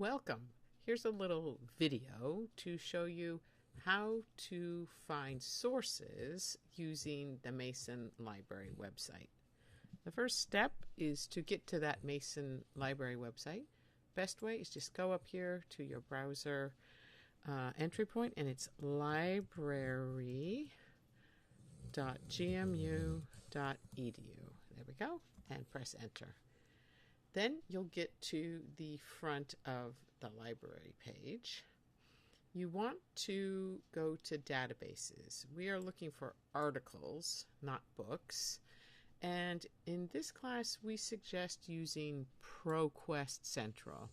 Welcome. Here's a little video to show you how to find sources using the Mason Library website. The first step is to get to that Mason Library website. Best way is just go up here to your browser entry point, and it's library.gmu.edu. There we go, and press enter. Then you'll get to the front of the library page. You want to go to databases. We are looking for articles, not books. And in this class, we suggest using ProQuest Central.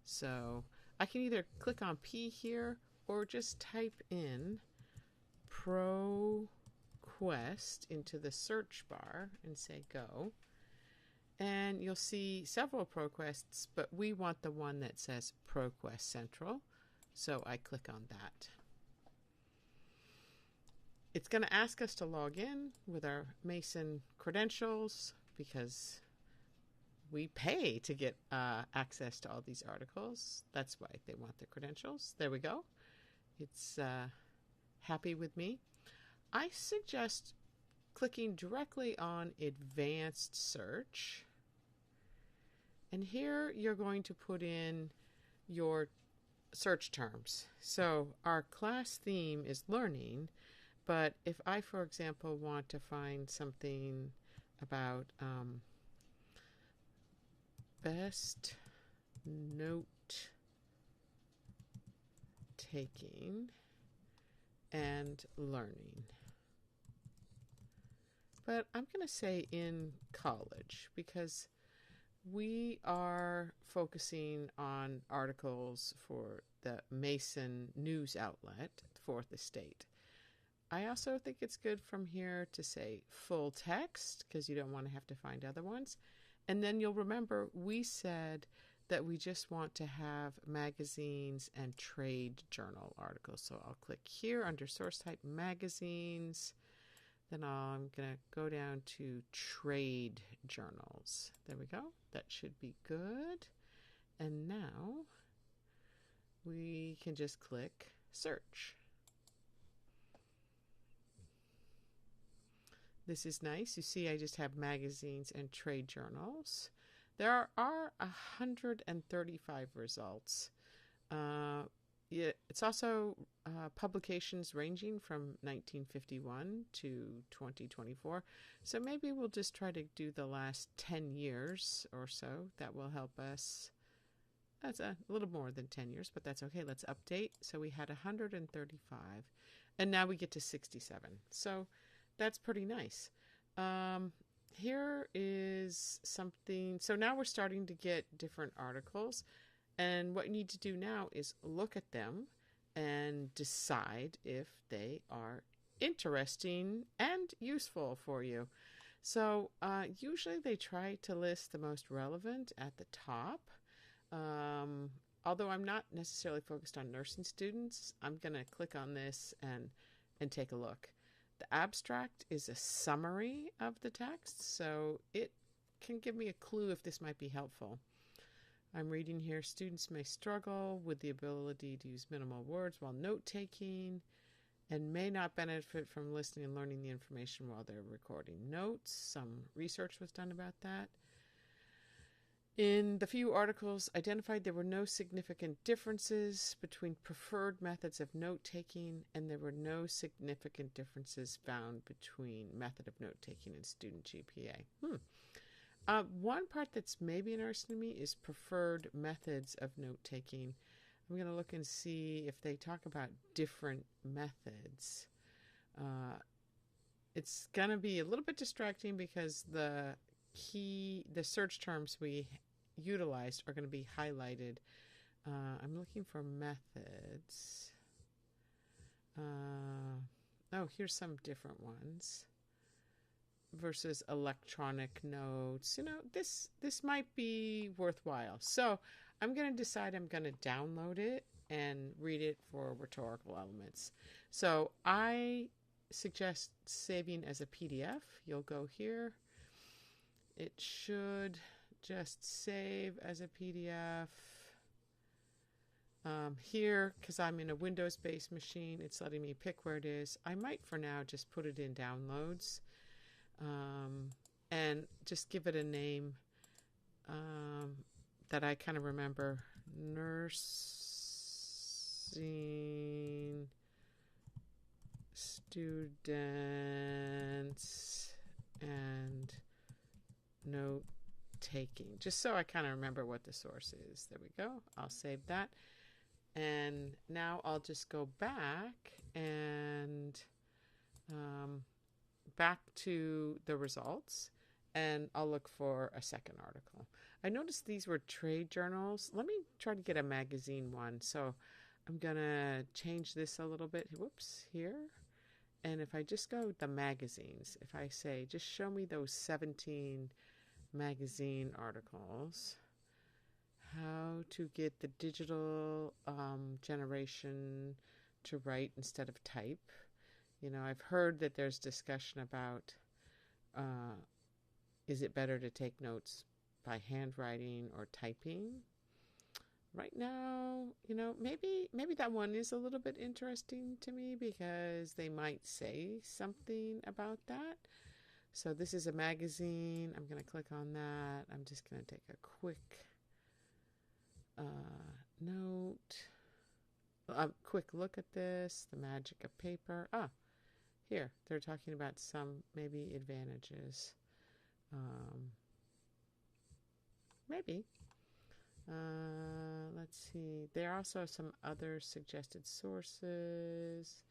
So I can either click on P here or just type in ProQuest into the search bar and say go. And you'll see several ProQuests, but we want the one that says ProQuest Central. So I click on that. It's going to ask us to log in with our Mason credentials because we pay to get access to all these articles. That's why they want the credentials. There we go. It's happy with me. I suggest clicking directly on Advanced Search. And here you're going to put in your search terms. So our class theme is learning, but if I, for example, want to find something about best note taking and learning, but I'm going to say in college because we are focusing on articles for the Mason news outlet, Fourth Estate. I also think it's good from here to say full text because you don't want to have to find other ones. And then you'll remember we said that we just want to have magazines and trade journal articles. So I'll click here under source type magazines. Then I'm going to go down to trade journals. There we go. That should be good. And now we can just click search. This is nice. You see I just have magazines and trade journals. There are 135 results. It's also publications ranging from 1951 to 2024. So maybe we'll just try to do the last 10 years or so. That will help us. That's a little more than 10 years, but that's okay. Let's update. So we had 135, and now we get to 67. So that's pretty nice. Here is something. So now we're starting to get different articles. And what you need to do now is look at them and decide if they are interesting and useful for you. So usually they try to list the most relevant at the top. Although I'm not necessarily focused on nursing students, I'm going to click on this and take a look. The abstract is a summary of the text, so it can give me a clue if this might be helpful. I'm reading here, students may struggle with the ability to use minimal words while note-taking and may not benefit from listening and learning the information while they're recording notes. Some research was done about that. In the few articles identified, there were no significant differences between preferred methods of note-taking, and there were no significant differences found between method of note-taking and student GPA. One part that's maybe interesting to me is preferred methods of note-taking. I'm going to look and see if they talk about different methods. It's going to be a little bit distracting because the search terms we utilized are going to be highlighted. I'm looking for methods. Here's some different ones. Versus electronic notes. You know, this might be worthwhile. So I'm going to decide I'm going to download it and read it for rhetorical elements. So I suggest saving as a PDF. You'll go here. It should just save as a PDF. Here, because I'm in a Windows-based machine, it's letting me pick where it is. I might, for now, just put it in downloads and just give it a name that I kind of remember. Nursing students and note taking, just so I kind of remember what the source is. There we go. I'll save that. And now I'll just go back and back to the results, and I'll look for a second article. I noticed these were trade journals. Let me try to get a magazine one. So I'm going to change this a little bit. Whoops, here. And if I just go the magazines, if I say, just show me those 17 magazine articles, how to get the digital generation to write instead of type. You know, I've heard that there's discussion about is it better to take notes by handwriting or typing? Right now, you know, maybe that one is a little bit interesting to me because they might say something about that. So this is a magazine. I'm going to click on that. I'm just going to take a quick quick look at this. The magic of paper. Here, they're talking about some maybe advantages. Maybe. Let's see. There are also some other suggested sources.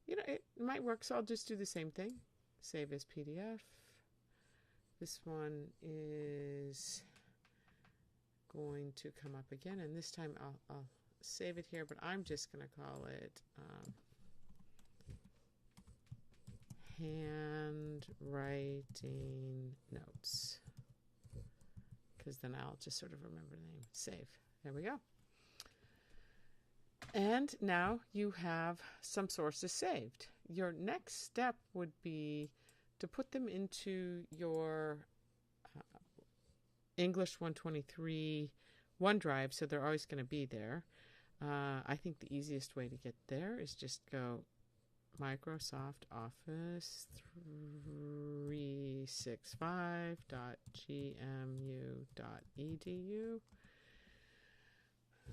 You know, it might work, so I'll just do the same thing. Save as PDF. This one is going to come up again, and this time I'll save it here, but I'm just going to call it handwriting notes, because then I'll just sort of remember the name. Save. There we go. And now you have some sources saved. Your next step would be to put them into your English 123 OneDrive, so they're always going to be there. I think the easiest way to get there is just go Microsoft Office 365.gmu.edu.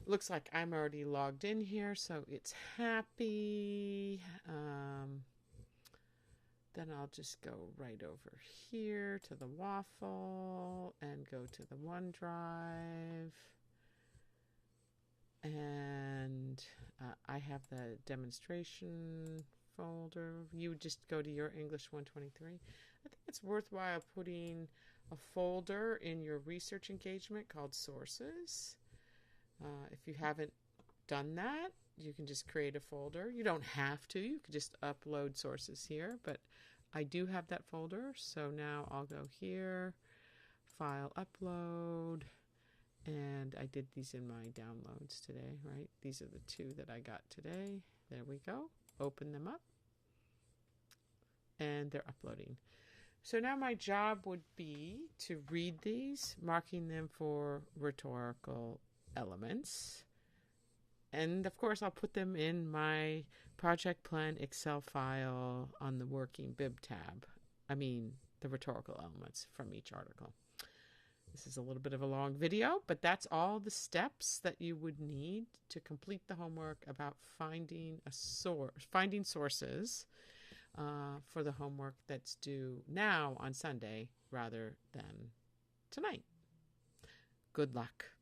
Looks like I'm already logged in here, so it's happy. Then I'll just go right over here to the waffle and go to the OneDrive. And I have the demonstration folder. You would just go to your English 123. I think it's worthwhile putting a folder in your research engagement called Sources. If you haven't done that, you can just create a folder. You don't have to. You can just upload sources here, but I do have that folder. So now I'll go here, File, Upload, and I did these in my downloads today, right? These are the two that I got today. There we go. Open them up, and they're uploading. So now my job would be to read these, marking them for rhetorical elements. And of course, I'll put them in my project plan Excel file on the working bib tab. I mean, the rhetorical elements from each article. This is a little bit of a long video, but that's all the steps that you would need to complete the homework about finding sources for the homework that's due now on Sunday rather than tonight. Good luck.